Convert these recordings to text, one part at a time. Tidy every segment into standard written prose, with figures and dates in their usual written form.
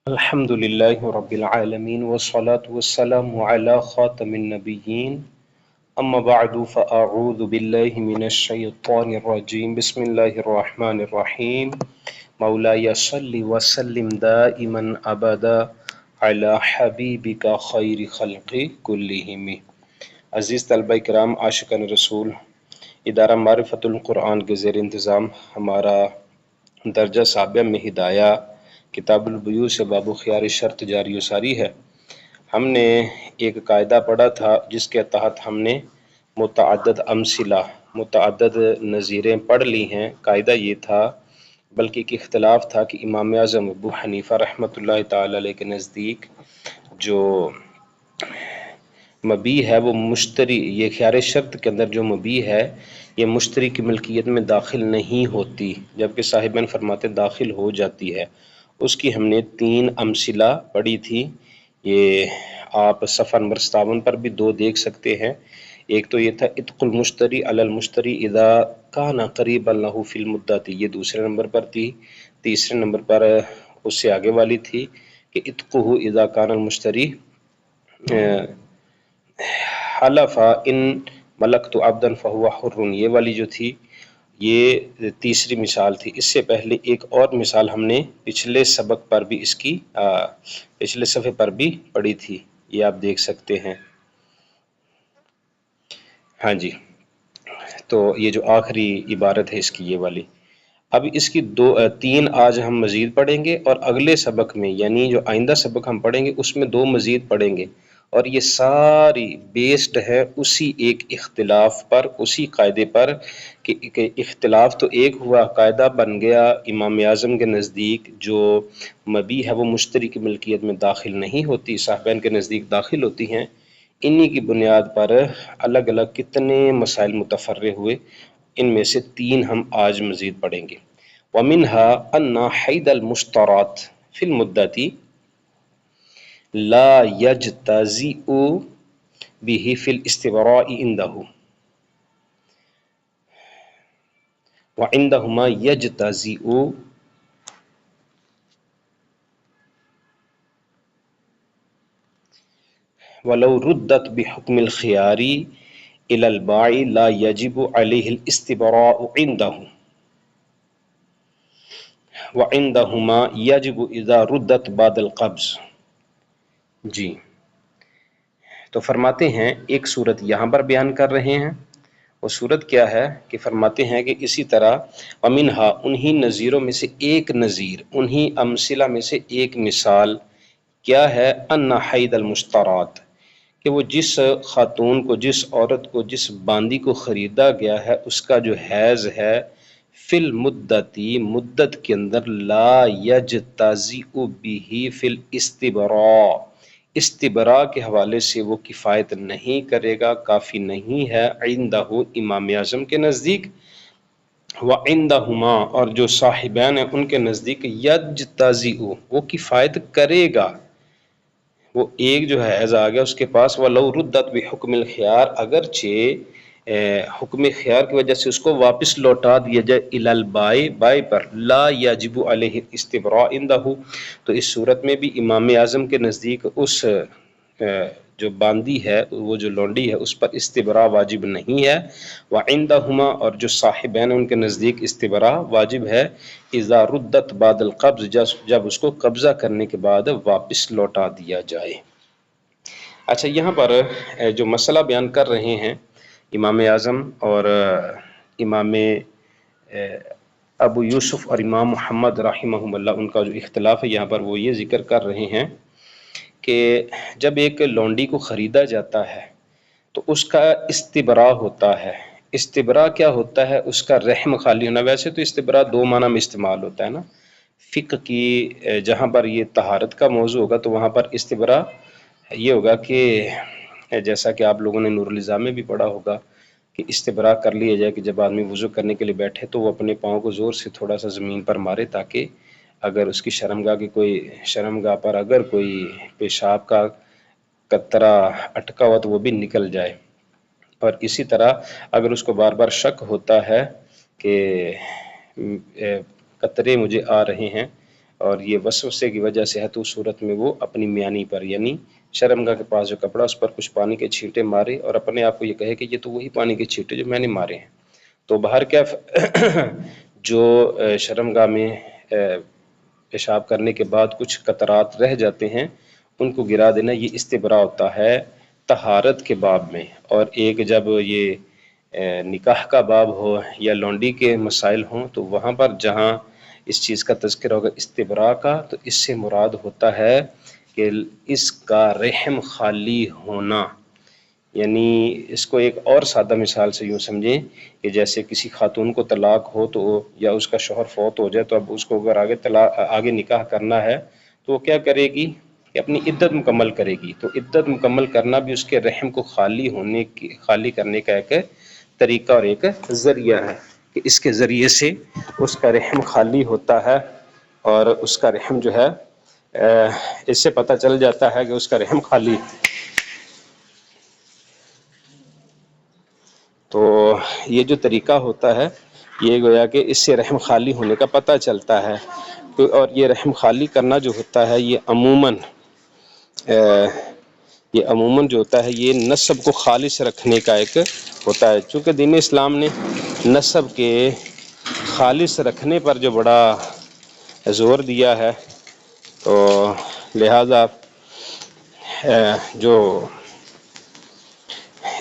الحمد لله رب العالمين والصلاة والسلام على خاتم النبيين أما بعد فأعوذ بالله من الشيطان الرجيم بسم الله الرحمن الرحيم مولاي صل وسلم دائما أبدا على حبيبك خير خلق كلهم۔ عزیز طلبہ کرام، عاشقان رسول، ادارہ معرفت القرآن کے زیر انتظام ہمارا درجہ سابع میں ہدایہ کتاب البیوع سے باب خیار شرط جاری و ساری ہے۔ ہم نے ایک قاعدہ پڑھا تھا جس کے تحت ہم نے متعدد امثلہ، متعدد نظیریں پڑھ لی ہیں۔ قاعدہ یہ تھا، بلکہ ایک اختلاف تھا کہ امام اعظم ابو حنیفہ رحمۃ اللہ تعالی علیہ کے نزدیک جو مبیع ہے وہ مشتری، یہ خیار شرط کے اندر جو مبیع ہے یہ مشتری کی ملکیت میں داخل نہیں ہوتی، جبکہ صاحبین فرماتے داخل ہو جاتی ہے۔ اس کی ہم نے 3 امثلہ پڑھی تھی۔ یہ آپ صفحہ نمبر 57 پر بھی 2 دیکھ سکتے ہیں۔ ایک تو یہ تھا اتق المشتری علی المشتری اذا کان قریبا لہ فی المدت، یہ دوسرے نمبر پر تھی۔ تیسرے نمبر پر اس سے آگے والی تھی کہ اتقہ اذا کان المشتری حلف ان ملکت عبدا فہو حر، یہ والی جو تھی یہ تیسری مثال تھی۔ اس سے پہلے ایک اور مثال ہم نے پچھلے سبق پر بھی اس کی پچھلے صفحے پر بھی پڑھی تھی، یہ آپ دیکھ سکتے ہیں۔ ہاں جی، تو یہ جو آخری عبارت ہے اس کی یہ والی۔ اب اس کی 3 آج ہم مزید پڑھیں گے، اور اگلے سبق میں یعنی جو آئندہ سبق ہم پڑھیں گے اس میں 2 مزید پڑھیں گے، اور یہ ساری بیسڈ ہے اسی ایک اختلاف پر، اسی قاعدے پر کہ اختلاف تو ایک ہوا، قاعدہ بن گیا امام اعظم کے نزدیک جو مبیع ہے وہ مشتری کی ملکیت میں داخل نہیں ہوتی، صاحبین کے نزدیک داخل ہوتی ہیں۔ انہی کی بنیاد پر الگ الگ کتنے مسائل متفرع ہوئے، ان میں سے 3 ہم آج مزید پڑھیں گے۔ وَمِنْهَا أَنَّ حَيْدَ الْمُشْتَرَاتِ فِي الْمُدَّةِ لَا يَجْتَزِئُ بِهِ فِي الْإِسْتِبْرَاءِ عِنْدَهُ وَعِنْدَهُمَا يَجْتَزِئُ وَلَوْ رُدَّتْ بِحُكْمِ الْخِيَارِ إِلَى الْبَائِعِ لَا يَجِبُ عَلَيْهِ الْإِسْتِبْرَاءُ عِنْدَهُ وَعِنْدَهُمَا يَجِبُ إِذَا رُدَّتْ بَعْدَ الْقَبْضِ۔ جی، تو فرماتے ہیں ایک صورت یہاں پر بیان کر رہے ہیں، وہ صورت کیا ہے کہ فرماتے ہیں کہ اسی طرح وَمِنْهَا، انہی نظیروں میں سے ایک نظیر، انہی امثلہ میں سے ایک مثال کیا ہے، أَنَّ حَيْدَ الْمُشْتَرَاتِ، کہ وہ جس خاتون کو، جس عورت کو، جس باندی کو خریدا گیا ہے اس کا جو حیض ہے فی المدتی، مدت کے اندر، لا یجتزئ بہ فی الاستبراء، استبراء کے حوالے سے وہ کفایت نہیں کرے گا، کافی نہیں ہے، عندہ، امام اعظم کے نزدیک، وعندہما، اور جو صاحبین ہیں ان کے نزدیک، یجتزئ، وہ کفایت کرے گا۔ وہ ایک جو حیض آ گیا اس کے پاس، وَلَوْ رُدَّتْ بِحُكْمِ الْخِيَارِ، اگرچہ حکم خیار کی وجہ سے اس کو واپس لوٹا دیا جائے، اِلَى الْبَائِعِ، بائع پر، لا یجب علیہ الاستبراء عندہ، تو اس صورت میں بھی امام اعظم کے نزدیک اس جو باندی ہے، وہ جو لونڈی ہے، اس پر استبراء واجب نہیں ہے۔ وعندہما، اور جو صاحبین ان کے نزدیک استبراء واجب ہے، اذا ردت بعد القبض، جب اس کو قبضہ کرنے کے بعد واپس لوٹا دیا جائے۔ اچھا، یہاں پر جو مسئلہ بیان کر رہے ہیں امام اعظم اور امام ابو یوسف اور امام محمد رحمہم اللہ، ان کا جو اختلاف ہے یہاں پر وہ یہ ذکر کر رہے ہیں کہ جب ایک لونڈی کو خریدا جاتا ہے تو اس کا استبراء ہوتا ہے۔ استبراء کیا ہوتا ہے؟ اس کا رحم خالی ہونا۔ ویسے تو استبراء 2 معنی میں استعمال ہوتا ہے نا، فقہ کی جہاں پر یہ طہارت کا موضوع ہوگا تو وہاں پر استبراء یہ ہوگا کہ جیسا کہ آپ لوگوں نے نور النظام میں بھی پڑھا ہوگا کہ استبراء کر لیا جائے کہ جب آدمی وضو کرنے کے لیے بیٹھے تو وہ اپنے پاؤں کو زور سے تھوڑا سا زمین پر مارے، تاکہ اگر اس کی شرمگاہ پر اگر کوئی پیشاب کا قطرہ اٹکا ہوا تو وہ بھی نکل جائے۔ اور اسی طرح اگر اس کو بار بار شک ہوتا ہے کہ قطرے مجھے آ رہے ہیں اور یہ وسوسے کی وجہ سے ہے تو اس صورت میں وہ اپنی میانی پر یعنی شرمگاہ کے پاس جو کپڑا اس پر کچھ پانی کے چھینٹے مارے اور اپنے آپ کو یہ کہے کہ یہ تو وہی پانی کے چھینٹے جو میں نے مارے ہیں. تو باہر کیا جو شرمگاہ میں پیشاب کرنے کے بعد کچھ قطرات رہ جاتے ہیں ان کو گرا دینا یہ استبراء ہوتا ہے طہارت کے باب میں. اور ایک جب یہ نکاح کا باب ہو یا لونڈی کے مسائل ہوں تو وہاں پر جہاں اس چیز کا تذکرہ ہوگا استبراء کا تو اس سے مراد ہوتا ہے کہ اس کا رحم خالی ہونا. یعنی اس کو ایک اور سادہ مثال سے یوں سمجھیں کہ جیسے کسی خاتون کو طلاق ہو تو یا اس کا شوہر فوت ہو جائے تو اب اس کو اگر آگے نکاح کرنا ہے تو وہ کیا کرے گی کہ اپنی عدت مکمل کرے گی. تو عدت مکمل کرنا بھی اس کے رحم کو خالی کرنے کا ایک طریقہ اور ایک ذریعہ ہے کہ اس کے ذریعے سے اس کا رحم خالی ہوتا ہے اور اس کا رحم جو ہے اس سے پتہ چل جاتا ہے کہ اس کا رحم خالی. تو یہ جو طریقہ ہوتا ہے یہ گویا کہ اس سے رحم خالی ہونے کا پتہ چلتا ہے. اور یہ رحم خالی کرنا جو ہوتا ہے یہ عموماً جو ہوتا ہے یہ نسب کو خالص رکھنے کا ایک ہوتا ہے. چونکہ دین اسلام نے نسب کے خالص رکھنے پر جو بڑا زور دیا ہے تو لہذا جو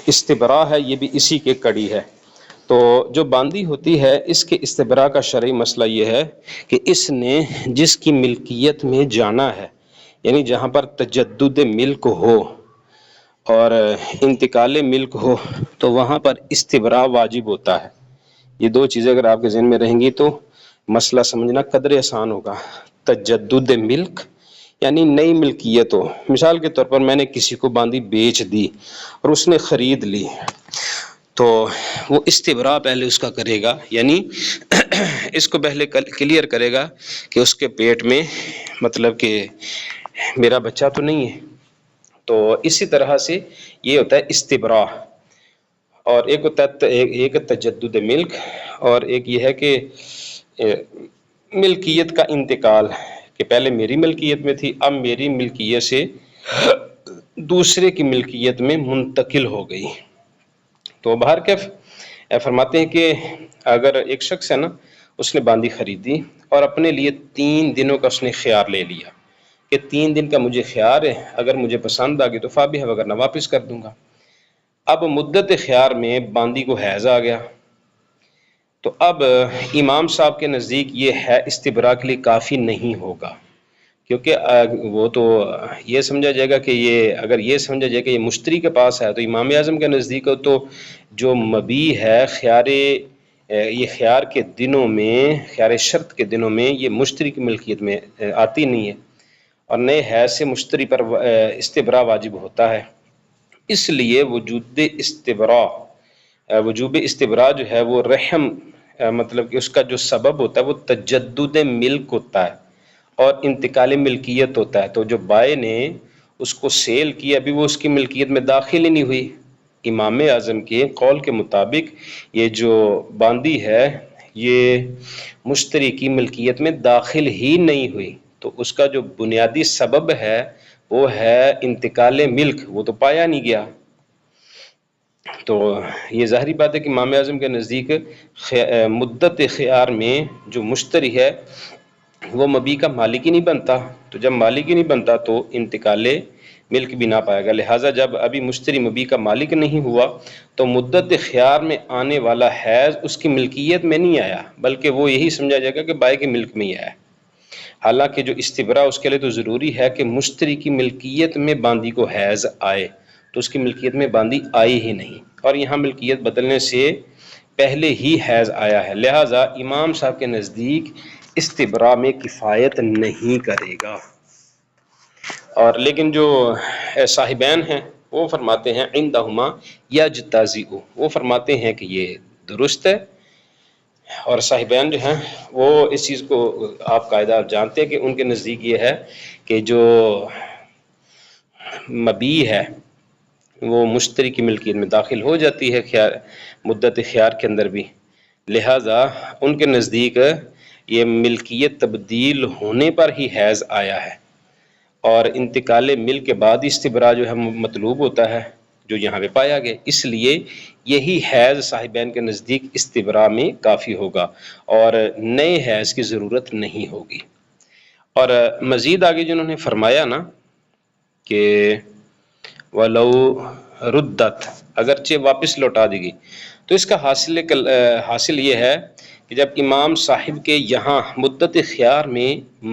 استبراء ہے یہ بھی اسی کے کڑی ہے. تو جو باندی ہوتی ہے اس کے استبراء کا شرعی مسئلہ یہ ہے کہ اس نے جس کی ملکیت میں جانا ہے یعنی جہاں پر تجدد ملک ہو اور انتقال ملک ہو تو وہاں پر استبراء واجب ہوتا ہے. یہ دو چیزیں اگر آپ کے ذہن میں رہیں گی تو مسئلہ سمجھنا قدرے آسان ہوگا. تجدد ملک یعنی نئی ملکیت ہو. مثال کے طور پر میں نے کسی کو باندی بیچ دی اور اس نے خرید لی تو وہ استبراء پہلے اس کا کرے گا یعنی اس کو پہلے کلیئر کرے گا کہ اس کے پیٹ میں مطلب کہ میرا بچہ تو نہیں ہے. تو اسی طرح سے یہ ہوتا ہے استبراء. اور ایک ہوتا ہے ایک تجدد ملک اور ایک یہ ہے کہ ملکیت کا انتقال کہ پہلے میری ملکیت میں تھی اب میری ملکیت سے دوسرے کی ملکیت میں منتقل ہو گئی. تو باہر کیف فرماتے ہیں کہ اگر ایک شخص ہے نا اس نے باندی خریدی اور اپنے لیے 3 دنوں کا اس نے خیار لے لیا کہ 3 دن کا مجھے خیار ہے اگر مجھے پسند آ گئی تو فابیہ وغیرہ واپس کر دوں گا. اب مدت خیار میں باندی کو حیض آ گیا تو اب امام صاحب کے نزدیک یہ ہے استبراء کے لیے کافی نہیں ہوگا کیونکہ وہ تو یہ سمجھا جائے گا کہ یہ اگر یہ سمجھا جائے کہ یہ مشتری کے پاس ہے تو امام اعظم کے نزدیک تو جو مبی ہے یہ خیار کے دنوں میں خیار شرط کے دنوں میں یہ مشتری کی ملکیت میں آتی نہیں ہے اور نئے حیض سے مشتری پر استبراء واجب ہوتا ہے. اس لیے وجوب استبراء جو ہے وہ رحم مطلب کہ اس کا جو سبب ہوتا ہے وہ تجدد ملک ہوتا ہے اور انتقال ملکیت ہوتا ہے. تو جو بائے نے اس کو سیل کیا ابھی وہ اس کی ملکیت میں داخل ہی نہیں ہوئی. امام اعظم کے قول کے مطابق یہ جو باندی ہے یہ مشتری کی ملکیت میں داخل ہی نہیں ہوئی تو اس کا جو بنیادی سبب ہے وہ ہے انتقال ملک وہ تو پایا نہیں گیا. تو یہ ظاہری بات ہے کہ امام اعظم کے نزدیک مدت خیار میں جو مشتری ہے وہ مبی کا مالک ہی نہیں بنتا. تو جب مالک ہی نہیں بنتا تو انتقال ملک بھی نہ پائے گا. لہٰذا جب ابھی مشتری مبی کا مالک نہیں ہوا تو مدت خیار میں آنے والا حیض اس کی ملکیت میں نہیں آیا بلکہ وہ یہی سمجھا جائے گا کہ بائے کے ملک میں ہی آیا. حالانکہ جو استبراء اس کے لیے تو ضروری ہے کہ مشتری کی ملکیت میں باندی کو حیض آئے تو اس کی ملکیت میں باندی آئی ہی نہیں اور یہاں ملکیت بدلنے سے پہلے ہی حیض آیا ہے. لہٰذا امام صاحب کے نزدیک استبراء میں کفایت نہیں کرے گا. اور لیکن جو صاحبین ہیں وہ فرماتے ہیں عندہما یجتزئ وہ فرماتے ہیں کہ یہ درست ہے. اور صاحبین جو ہیں وہ اس چیز کو آپ قاعدہ جانتے ہیں کہ ان کے نزدیک یہ ہے کہ جو مبی ہے وہ مشتری کی ملکیت میں داخل ہو جاتی ہے مدت خیار کے اندر بھی. لہٰذا ان کے نزدیک یہ ملکیت تبدیل ہونے پر ہی حیض آیا ہے، اور انتقال ملک کے بعد استبراء جو ہے مطلوب ہوتا ہے جو یہاں پہ پایا گیا، اس لیے یہی حیض صاحبین کے نزدیک استبراء میں کافی ہوگا اور نئے حیض کی ضرورت نہیں ہوگی۔ اور مزید آگے جنہوں نے فرمایا نا کہ وَلَوْ رُدَّتْ، اگرچہ واپس لوٹا دی گئی، تو اس کا حاصل یہ ہے کہ جب امام صاحب کے یہاں مدت خیار میں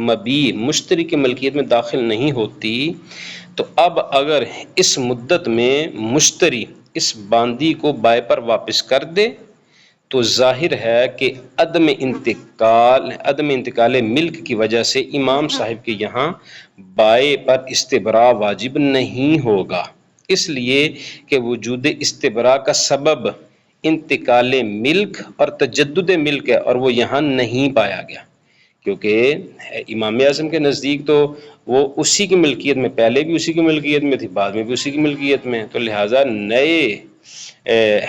مبی مشتری کی ملکیت میں داخل نہیں ہوتی، تو اب اگر اس مدت میں مشتری اس باندی کو بائے پر واپس کر دے تو ظاہر ہے کہ عدم انتقال ملک کی وجہ سے امام صاحب کے یہاں بائے پر استبراء واجب نہیں ہوگا، اس لیے کہ وجود استبراء کا سبب انتقال ملک اور تجدد ملک ہے، اور وہ یہاں نہیں پایا گیا، کیونکہ امام اعظم کے نزدیک تو وہ اسی کی ملکیت میں، پہلے بھی اسی کی ملکیت میں تھی، بعد میں بھی اسی کی ملکیت میں، تو لہٰذا نئے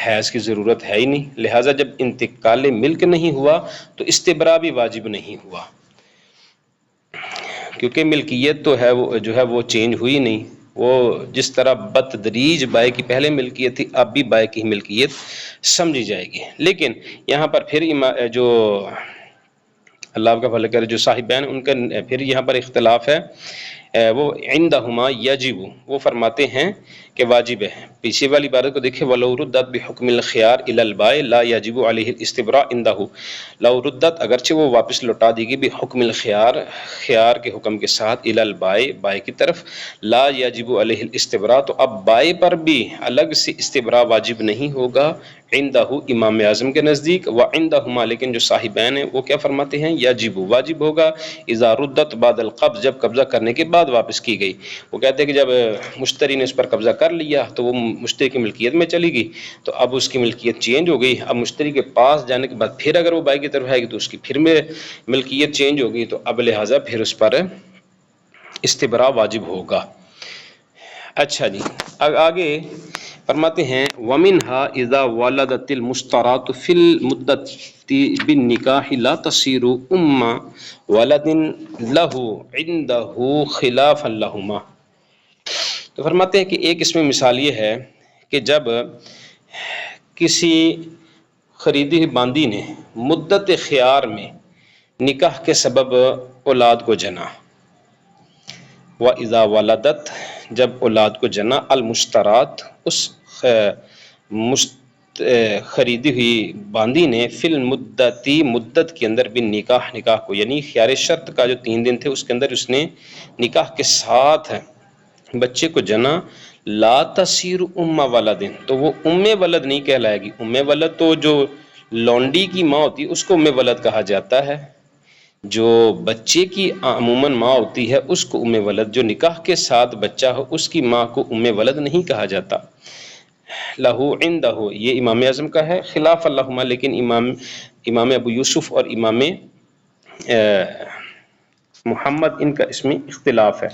حیض کی ضرورت ہے ہی نہیں، لہٰذا جب انتقال ملک نہیں ہوا تو استبراء بھی واجب نہیں ہوا، کیونکہ ملکیت تو ہے وہ جو ہے وہ چینج ہوئی نہیں، وہ جس طرح بتدریج بائے کی پہلے ملکیت تھی اب بھی بائے کی ملکیت سمجھی جائے گی۔ لیکن یہاں پر پھر جو اللہ کا بھلا کرے جو صاحبین ان کا پھر یہاں پر اختلاف ہے، وہ عندہما یجب، وہ فرماتے ہیں کہ واجب ہے۔ پیچھے والی عبارت کو دیکھیں، وَلَوْ رُدَّتْ بِحُكْمِ الْخِيَارِ إِلَى الْبَائِعِ لَا يَجِبُ عَلَيْهِ الْاِسْتِبْرَاءُ عِنْدَهُ، لو ردت اگرچہ وہ واپس لوٹا دی گئی بحکم الخیار، خیار کے حکم کے ساتھ، إِلَى الْبَائِعِ بائے کی طرف، لا يَجِبُ عَلَيْهِ الْاِسْتِبْرَاءُ تو اب بائے پر بھی الگ سے استبراء واجب نہیں ہوگا، عندہ امام اعظم کے نزدیک، وعندہما لیکن جو صاحبین ہیں وہ کیا فرماتے ہیں، یجب واجب ہوگا، اذا ردت بعد القبض جب قبضہ کرنے کے بعد واپس کی گئی۔ وہ کہتے ہیں کہ جب مشتری نے اس پر قبضہ کر لیا تو وہ مشتری کی ملکیت میں چلی گئی، تو اب اس کی ملکیت چینج ہو گئی، اب مشتری کے پاس جانے کے بعد پھر اگر وہ بائی کی طرف آئے گی تو اس کی پھر میں ملکیت چینج ہو گئی، تو اب لہٰذا پھر اس پر استبراء واجب ہوگا۔ اچھا جی، آگے فرماتے ہیں وَمِنْهَا إِذَا وَلَدَتِ الْمُشْتَرَاةُ فِي الْمُدَّةِ بِالنِّكَاحِ لَا تَصِيرُ أُمَّ وَلَدٍ لَهُ عِنْدَهُ خِلَافًا لَهُمَا، تو فرماتے ہیں کہ ایک اس میں مثال یہ ہے کہ جب کسی خریدی ہوئی باندی نے مدت خیار میں نکاح کے سبب اولاد کو جنا، وَإِذَا وَلَدَتْ جب اولاد کو جنا المشترات اس خریدی ہوئی باندی نے فی المدتی مدت کے اندر بھی نکاح کو یعنی خیار شرط کا جو 3 دن تھے اس کے اندر اس نے نکاح کے ساتھ بچے کو جنا، لا تصیر ام ولدن تو وہ ام ولد نہیں کہلائے گی، ام ولد تو جو لونڈی کی ماں ہوتی ہے اس کو ام ولد کہا جاتا ہے، جو بچے کی عموماً ماں ہوتی ہے اس کو ام ولد، جو نکاح کے ساتھ بچہ ہو اس کی ماں کو ام ولد نہیں کہا جاتا۔ لہو عندہ یہ امام اعظم کا ہے، خلاف اللہما لیکن امام ابو یوسف اور امام محمد ان کا اس میں اختلاف ہے۔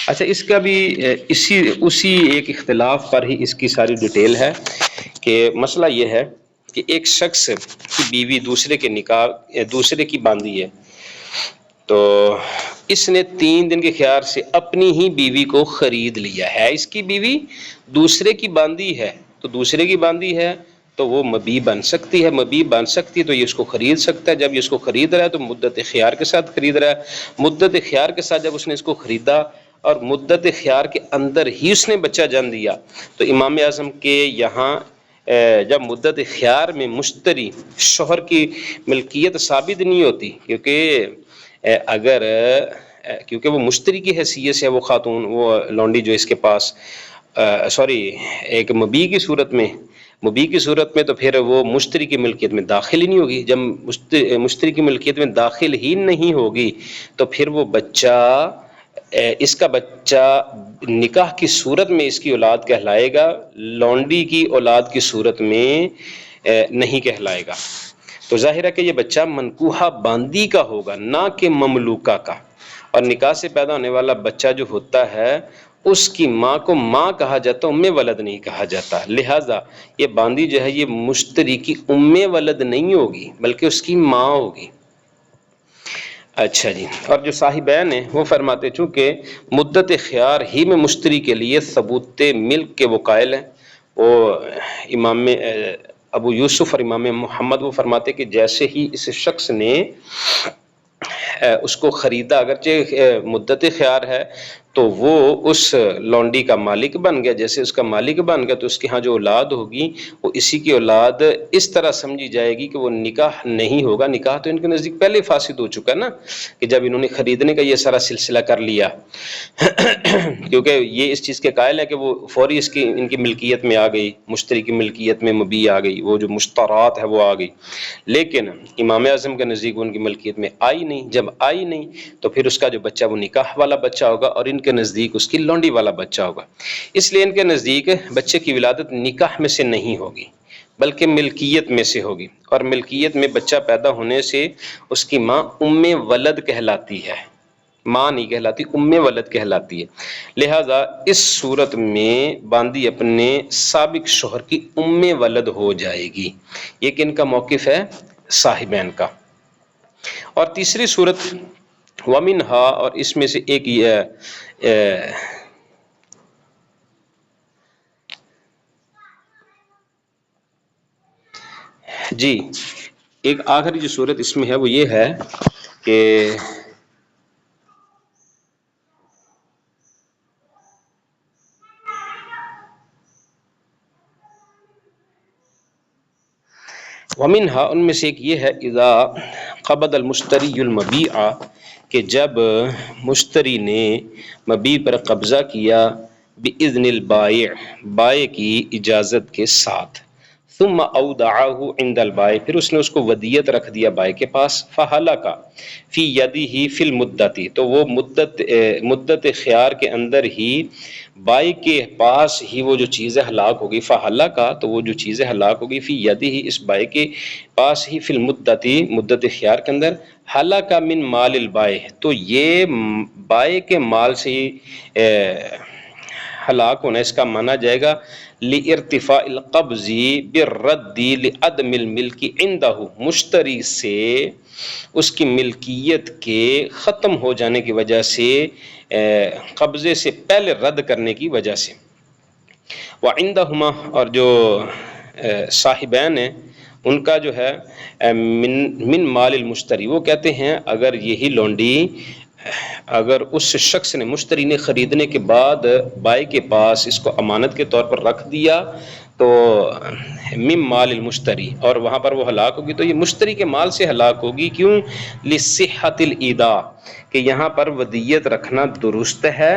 اچھا، اس کا بھی اسی ایک اختلاف پر ہی اس کی ساری ڈیٹیل ہے کہ مسئلہ یہ ہے کہ ایک شخص کی بیوی دوسرے کی باندھی ہے، تو اس نے 3 دن کے خیار سے اپنی ہی بیوی کو خرید لیا ہے، اس کی بیوی دوسرے کی باندھی ہے، تو دوسرے کی باندھی ہے تو وہ مبی بن سکتی ہے، تو یہ اس کو خرید سکتا ہے، جب یہ اس کو خرید رہا ہے تو مدت خیار کے ساتھ خرید رہا ہے، مدت خیار کے ساتھ جب اس نے اس کو خریدا اور مدت خیار کے اندر ہی اس نے بچہ جن دیا، تو امام اعظم کے یہاں جب مدت خیار میں مشتری شوہر کی ملکیت ثابت نہیں ہوتی، کیونکہ وہ مشتری کی حیثیت سے وہ خاتون، وہ لونڈی جو اس کے پاس ایک مبی کی صورت میں تو پھر وہ مشتری کی ملکیت میں داخل ہی نہیں ہوگی، جب مشتری کی ملکیت میں داخل ہی نہیں ہوگی تو پھر وہ اس کا بچہ نکاح کی صورت میں اس کی اولاد کہلائے گا، لونڈی کی اولاد کی صورت میں نہیں کہلائے گا، تو ظاہر ہے کہ یہ بچہ منکوحہ باندی کا ہوگا نہ کہ مملوکہ کا، اور نکاح سے پیدا ہونے والا بچہ جو ہوتا ہے اس کی ماں کو ماں کہا جاتا، ام ولد نہیں کہا جاتا، لہٰذا یہ باندی جو ہے یہ مشتری کی ام ولد نہیں ہوگی بلکہ اس کی ماں ہوگی۔ اچھا جی، اور جو صاحبین ہیں وہ فرماتے چونکہ مدت خیار ہی میں مشتری کے لیے ثبوت ملک کے وہ قائل ہیں، وہ امام ابو یوسف اور امام محمد وہ فرماتے کہ جیسے ہی اس شخص نے اس کو خریدا، اگرچہ مدت خیار ہے تو وہ اس لونڈی کا مالک بن گیا، جیسے اس کا مالک بن گیا تو اس کے ہاں جو اولاد ہوگی وہ اسی کی اولاد اس طرح سمجھی جائے گی کہ وہ نکاح نہیں ہوگا، نکاح تو ان کے نزدیک پہلے فاسد ہو چکا نا، کہ جب انہوں نے خریدنے کا یہ سارا سلسلہ کر لیا کیونکہ یہ اس چیز کے قائل ہے کہ وہ فوری اس کی ان کی ملکیت میں آ گئی، مشتری کی ملکیت میں مبی آ گئی، وہ جو مشترات ہے وہ آ گئی، لیکن امام اعظم کے نزدیک ان کی ملکیت میں آئی نہیں، جب آئی نہیں تو پھر اس کا جو بچہ وہ نکاح والا بچہ ہوگا، اور ان کے نزدیک اس کی لونڈی والا بچہ ہوگا، اس لیے ان کے نزدیک بچے کی ولادت نکاح میں سے نہیں ہوگی بلکہ ملکیت میں سے ہوگی، اور ملکیت میں بچہ پیدا ہونے سے اس کی ماں ام ولد کہلاتی ہے، ماں نہیں کہلاتی، ام ولد کہلاتی ہے، لہذا اس صورت میں باندی اپنے سابق شوہر کی ام ولد ہو جائے گی، یہ کن کا موقف ہے؟ صاحبین کا۔ اور تیسری صورت ومنہا، اور اس میں سے ایک جی ایک آخری جو صورت اس میں ہے وہ یہ ہے کہ ومنہا، ان میں سے ایک یہ ہے اذا قبض المشتری المبیع، کہ جب مشتری نے مبیع پر قبضہ کیا باذن البائع، بائع کی اجازت کے ساتھ، ثم اودعه عند البائع، پھر اس نے اس کو ودیت رکھ دیا بائع کے پاس، فہلک فی یدہ فی المدت، تو وہ مدت خیار کے اندر ہی بائع کے پاس ہی وہ جو چیزیں ہلاک ہوگی، فہلک، تو وہ جو چیزیں ہلاک ہوگی، فی یدہ، اس بائع کے پاس ہی، فی المدت، مدت خیار کے اندر، ہلاک من مال البائع، تو یہ بائع کے مال سے ہلاک ہونا اس کا مانا جائے گا لارتفاع القبض بالرد لعدم الملک عنده، مشتری سے اس کی ملکیت کے ختم ہو جانے کی وجہ سے، قبضے سے پہلے رد کرنے کی وجہ سے، وعندهما، اور جو صاحبین ہیں ان کا جو ہے من مال المشتری، وہ کہتے ہیں اگر یہی لونڈی اگر اس شخص نے، مشتری نے خریدنے کے بعد بائع کے پاس اس کو امانت کے طور پر رکھ دیا تو من مال المشتری، اور وہاں پر وہ ہلاک ہوگی تو یہ مشتری کے مال سے ہلاک ہوگی، کیوں؟ لصحت الایداع، کہ یہاں پر ودیت رکھنا درست ہے،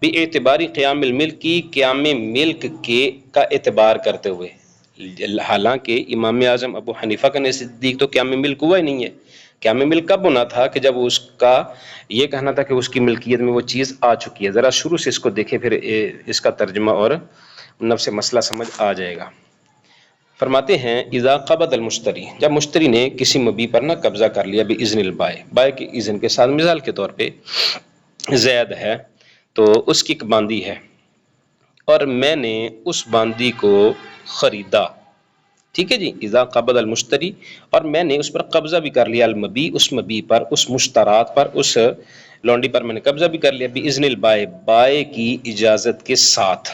باعتباری قیام الملک کی، قیام ملک کے کا اعتبار کرتے ہوئے، حالانکہ امام اعظم ابو حنیفہ کا نزدیک تو قیام ملک ہوا ہی نہیں ہے، قیام ملک کب ہونا تھا کہ جب اس کا یہ کہنا تھا کہ اس کی ملکیت میں وہ چیز آ چکی ہے، ذرا شروع سے اس کو دیکھیں پھر اس کا ترجمہ اور نفس مسئلہ سمجھ آ جائے گا۔ فرماتے ہیں اذا قبض المشتری، جب مشتری نے کسی مبیع پر نہ قبضہ کر لیا باذن البائع، بائع کی اذن کے ساتھ، مثال کے طور پہ زید ہے تو اس کی ایک باندی ہے اور میں نے اس باندی کو خریدا، ٹھیک ہے جی، اذا قبض المشتری، اور میں نے اس پر قبضہ بھی کر لیا، المبیع، اس مبیع پر، اس مشترات پر، اس لونڈی پر میں نے قبضہ بھی کر لیا، باذن البائع، بائع کی اجازت کے ساتھ،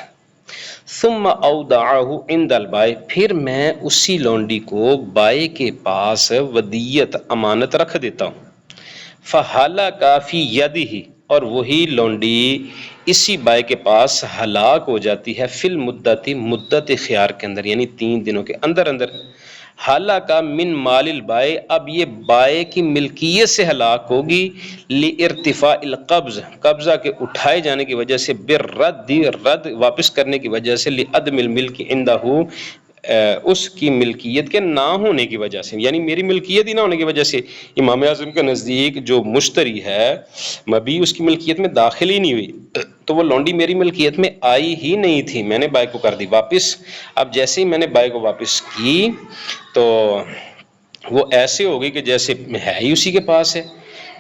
ثم اودعه عند البائع، پھر میں اسی لونڈی کو بائع کے پاس ودیت، امانت رکھ دیتا ہوں، فہلک فی یدہ، اور وہی لونڈی اسی بائع کے پاس ہلاک ہو جاتی ہے، فی المدت، مدت خیار کے اندر، یعنی 3 دنوں کے اندر اندر، ہلاک من مال البائع، اب یہ بائع کی ملکیت سے ہلاک ہوگی، لارتفاع القبض، قبضہ کے اٹھائے جانے کی وجہ سے، بالرد، رد واپس کرنے کی وجہ سے، لعدم الملک عنده، اس کی ملکیت کے نہ ہونے کی وجہ سے، یعنی میری ملکیت ہی نہ ہونے کی وجہ سے، امام اعظم کے نزدیک جو مشتری ہے مبیع اس کی ملکیت میں داخل ہی نہیں ہوئی، تو وہ لونڈی میری ملکیت میں آئی ہی نہیں تھی، میں نے بائع کو کر دی واپس، اب جیسے ہی میں نے بائع کو واپس کی تو وہ ایسے ہو گئی کہ جیسے ہے ہی اسی کے پاس ہے،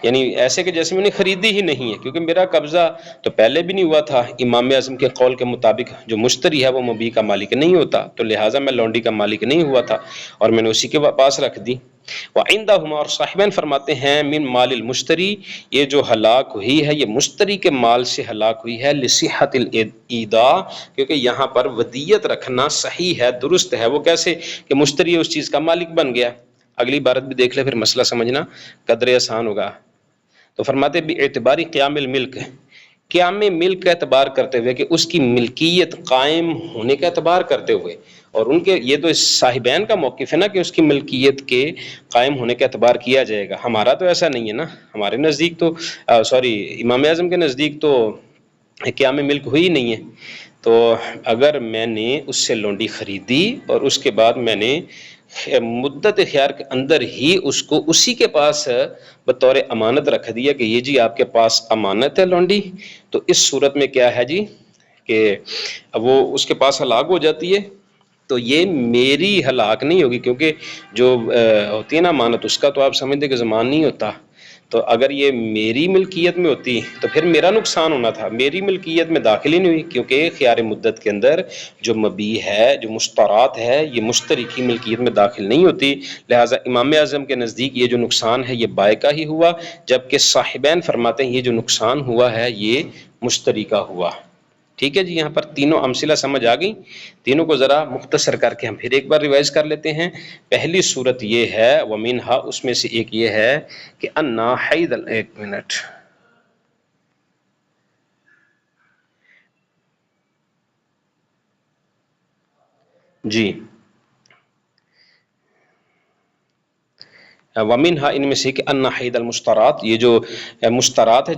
یعنی ایسے کہ جیسے میں نے خریدی ہی نہیں ہے، کیونکہ میرا قبضہ تو پہلے بھی نہیں ہوا تھا۔ امام اعظم کے قول کے مطابق جو مشتری ہے وہ مبیع کا مالک نہیں ہوتا، تو لہٰذا میں لونڈی کا مالک نہیں ہوا تھا اور میں نے اسی کے پاس رکھ دی۔ وعندہما، اور صاحبین فرماتے ہیں، من مال المشتری، یہ جو ہلاک ہوئی ہے یہ مشتری کے مال سے ہلاک ہوئی ہے، لصحت الایداع، کیونکہ یہاں پر ودیت رکھنا صحیح ہے، درست ہے۔ وہ کیسے کہ مشتری اس چیز کا مالک بن گیا۔ اگلی عبارت بھی دیکھ لے، پھر مسئلہ سمجھنا قدر آسان ہوگا۔ تو فرماتے بھی اعتباری قیام الملک، قیام ملک کا اعتبار کرتے ہوئے کہ اس کی ملکیت قائم ہونے کا اعتبار کرتے ہوئے، اور ان کے یہ تو صاحبین کا موقف ہے نا کہ اس کی ملکیت کے قائم ہونے کا اعتبار کیا جائے گا۔ ہمارا تو ایسا نہیں ہے نا، ہمارے نزدیک تو امام اعظم کے نزدیک تو قیام ملک ہوئی نہیں ہے۔ تو اگر میں نے اس سے لونڈی خریدی اور اس کے بعد میں نے مدت خیار کے اندر ہی اس کو اسی کے پاس بطور امانت رکھ دیا کہ یہ جی آپ کے پاس امانت ہے لونڈی، تو اس صورت میں کیا ہے جی کہ وہ اس کے پاس ہلاک ہو جاتی ہے، تو یہ میری ہلاک نہیں ہوگی، کیونکہ جو ہوتی ہے نا امانت، اس کا تو آپ سمجھتے کہ زمان نہیں ہوتا۔ تو اگر یہ میری ملکیت میں ہوتی تو پھر میرا نقصان ہونا تھا، میری ملکیت میں داخل ہی نہیں ہوئی، کیونکہ خیار مدت کے اندر جو مبیع ہے، جو مشترات ہے، یہ مشتری کی ملکیت میں داخل نہیں ہوتی۔ لہٰذا امام اعظم کے نزدیک یہ جو نقصان ہے یہ بائع کا ہی ہوا، جبکہ صاحبین فرماتے ہیں یہ جو نقصان ہوا ہے یہ مشتری کا ہوا۔ ٹھیک ہے جی، یہاں پر تینوں امثلہ سمجھ آ گئی، تینوں کو ذرا مختصر کر کے ہم پھر ایک بار ریوائز کر لیتے ہیں۔ پہلی صورت یہ ہے ومنہا، اس میں سے ایک یہ ہے کہ انا حید، ایک منٹ جی، ومنہا، ان میں سے کہ ان حید المشترات، یہ جو مشترات ہے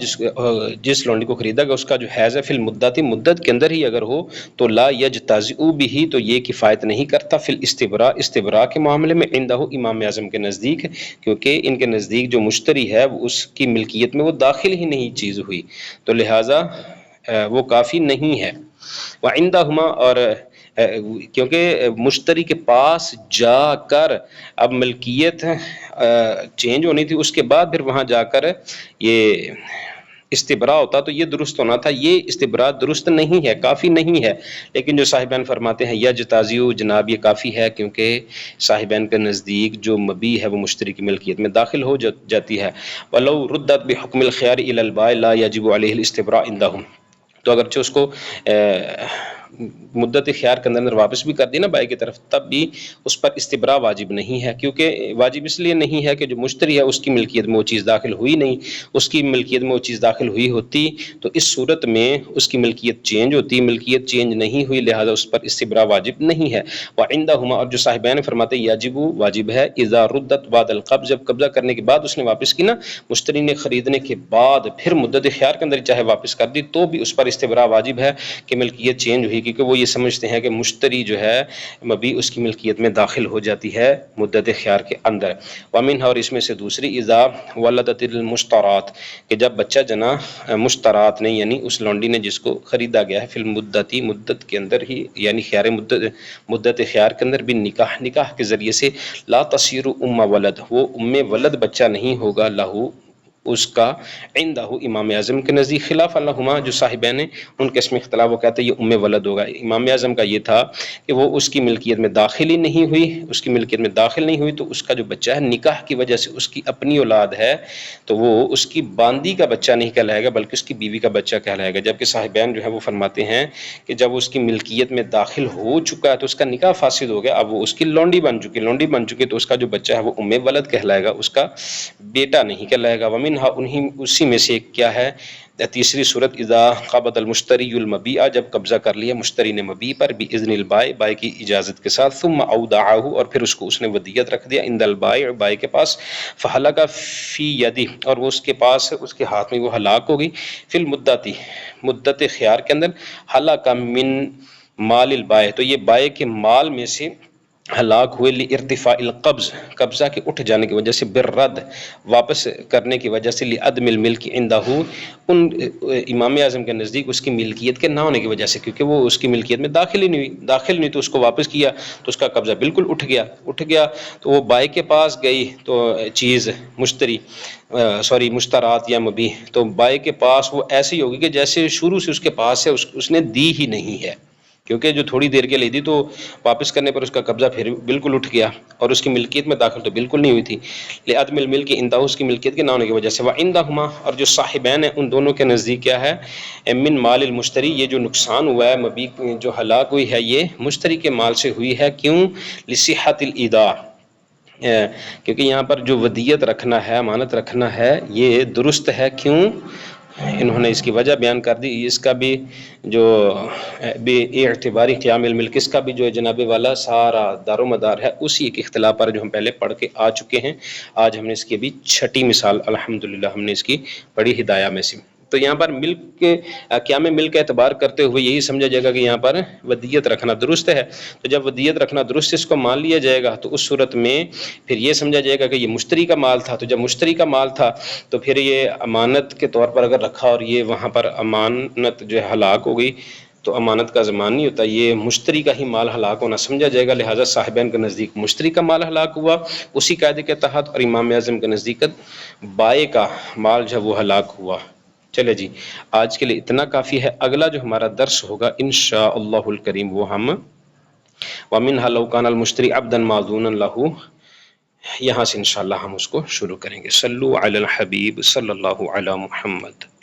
جس لونڈی کو خریدا گیا اس کا جو حیض ہے، فی المدت، مدت کے اندر ہی اگر ہو تو لا یجتزئ بہ، تو یہ کفایت نہیں کرتا، فی الاستبراء، استبراء کے معاملے میں، عندہ امام اعظم کے نزدیک، کیونکہ ان کے نزدیک جو مشتری ہے اس کی ملکیت میں وہ داخل ہی نہیں چیز ہوئی، تو لہٰذا وہ کافی نہیں ہے۔ وعندہما، اور کیونکہ مشتری کے پاس جا کر اب ملکیت چینج ہونی تھی، اس کے بعد پھر وہاں جا کر یہ استبراء ہوتا تو یہ درست ہونا تھا، یہ استبراء درست نہیں ہے، کافی نہیں ہے۔ لیکن جو صاحبین فرماتے ہیں یجتازی، جناب یہ کافی ہے، کیونکہ صاحبین کے نزدیک جو مبیع ہے وہ مشتری کی ملکیت میں داخل ہو جاتی ہے۔ وَلَوْ رُدَّتْ بِحُكْمِ الْخِيَارِ إِلَى الْبَائِعِ لَا يَجِبُ عَلَيْهِ الْإِسْتِبْرَاءُ عِنْدَهُمْ، تو اگرچہ اس کو مدت خیار کے اندر واپس بھی کر دی نا بائع کی طرف، تب بھی اس پر استبراء واجب نہیں ہے، کیونکہ واجب اس لیے نہیں ہے کہ جو مشتری ہے اس کی ملکیت میں وہ چیز داخل ہوئی نہیں، اس کی ملکیت میں وہ چیز داخل ہوئی ہوتی تو اس صورت میں اس کی ملکیت چینج ہوتی، ملکیت چینج نہیں ہوئی، لہذا اس پر استبراء واجب نہیں ہے۔ وعندہما، اور جو صاحبین فرماتے یجب، واجب ہے، اذا ردت بعد القبض، جب قبضہ کرنے کے بعد اس نے واپس کی نا، مشتری نے خریدنے کے بعد پھر مدت خیار کے اندر چاہے واپس کر دی تو بھی اس پر استبراء واجب ہے کہ ملکیت چینج ہوئی، کیونکہ وہ یہ سمجھتے ہیں کہ مشتری جو ہے مبیع اس کی ملکیت میں داخل ہو جاتی ہے مدت خیار کے اندر۔ ومنها، اور اس میں سے دوسری، اذا ولدت المشترات، کہ جب بچہ جنا مشترات نے، یعنی اس لونڈی نے جس کو خریدا گیا ہے، فی المدتی، مدت کے اندر ہی، یعنی خیار مدت خیار کے اندر بھی، نکاح کے ذریعے سے، لا تصیر ام ولد، وہ ام ولد بچہ نہیں ہوگا، لہو اس کا، عندہ امام اعظم کے نزدیک، خلاف اللہما، جو صاحبین ہیں ان کے اس میں اختلاف، وہ کہتے ہیں یہ ام ولد ہوگا۔ امام اعظم کا یہ تھا کہ وہ اس کی ملکیت میں داخل ہی نہیں ہوئی، اس کی ملکیت میں داخل نہیں ہوئی تو اس کا جو بچہ ہے نکاح کی وجہ سے اس کی اپنی اولاد ہے، تو وہ اس کی باندی کا بچہ نہیں کہلائے گا بلکہ اس کی بیوی کا بچہ کہلائے گا، جبکہ صاحبین جو ہے وہ فرماتے ہیں کہ جب اس کی ملکیت میں داخل ہو چکا ہے تو اس کا نکاح فاسد ہو گیا، اب وہ اس کی لونڈی بن چکی تو اس کا جو بچہ ہے وہ ام ولد کہلائے گا، اس کا بیٹا نہیں کہلائے گا۔ ومنها، اسی میں سے کیا ہے تیسری صورت، اذا قبض المشتری المبیع، جب قبضہ کر لیا مشتری نے مبیع پر، باذن البائع، بائع کی اجازت کے ساتھ، ثم اودعہ، اور پھر اس کو اس نے ودیت رکھ دیا، عند البائع، بائع کے پاس، فہلک فی یدہ، اور وہ اس کے پاس، اس کے ہاتھ میں وہ ہلاک ہو گئی، فی المدتی، مدت خیار کے اندر، ہلاک من مال البائع، تو یہ بائع کے مال میں سے ہلاک ہوئے لارتفاع القبض، قبضہ کے اٹھ جانے کی وجہ سے، بالرد واپس کرنے کی وجہ سے، لعدم الملک عندہ ان امام اعظم کے نزدیک اس کی ملکیت کے نہ ہونے کی وجہ سے، کیونکہ وہ اس کی ملکیت میں داخل ہی نہیں ہوئی تو اس کو واپس کیا تو اس کا قبضہ بالکل اٹھ گیا تو وہ بائی کے پاس گئی تو چیز مشترات یا مبیح، تو بائی کے پاس وہ ایسی ہوگی کہ جیسے شروع سے اس کے پاس ہے، اس نے دی ہی نہیں ہے، کیونکہ جو تھوڑی دیر کے لیے دی تو واپس کرنے پر اس کا قبضہ پھر بالکل اٹھ گیا اور اس کی ملکیت میں داخل تو بالکل نہیں ہوئی تھی، لعدم الملک عندہ اس کی ملکیت کے نہ ہونے کی وجہ سے، وعندہما اور جو صاحبین ہیں ان دونوں کے نزدیک کیا ہے، من مال المشتری، یہ جو نقصان ہوا ہے مبی جو ہلاک ہوئی ہے یہ مشتری کے مال سے ہوئی ہے، کیوں؟ لصحت الایداع، کیونکہ یہاں پر جو ودیت رکھنا ہے، امانت رکھنا ہے، یہ درست ہے، کیوں؟ انہوں نے اس کی وجہ بیان کر دی، اس کا بھی جو بے اعتباری قیام الملک، اس کا بھی جو جناب والا سارا دار و مدار ہے اسی ایک اختلاف پر جو ہم پہلے پڑھ کے آ چکے ہیں، آج ہم نے اس کی ابھی چھٹی مثال الحمدللہ ہم نے اس کی پڑھی ہدایہ میں سے۔ تو یہاں پر ملک کے قیام ملک کا اعتبار کرتے ہوئے یہی سمجھا جائے گا کہ یہاں پر ودیت رکھنا درست ہے، تو جب ودیت رکھنا درست اس کو مان لیا جائے گا تو اس صورت میں پھر یہ سمجھا جائے گا کہ یہ مشتری کا مال تھا، تو جب مشتری کا مال تھا تو پھر یہ امانت کے طور پر اگر رکھا اور یہ وہاں پر امانت جو ہے ہلاک ہو گئی تو امانت کا ضمان نہیں ہوتا، یہ مشتری کا ہی مال ہلاک ہونا سمجھا جائے گا، لہٰذا صاحبین کے نزدیک مشتری کا مال ہلاک ہوا اسی قاعدے کے تحت، اور امام اعظم کے نزدیک بائے کا مال جو وہ ہلاک ہوا۔ چلے جی، آج کے لیے اتنا کافی ہے، اگلا جو ہمارا درس ہوگا انشاءاللہ الکریم وہ ہم وَمِنْهَا لَوْ كَانَ الْمُشْتَرِي عَبْدًا مَعْذُونًا لَهُ، یہاں سے انشاءاللہ ہم اس کو شروع کریں گے۔ صلو علی الحبیب صلی اللہ علی محمد۔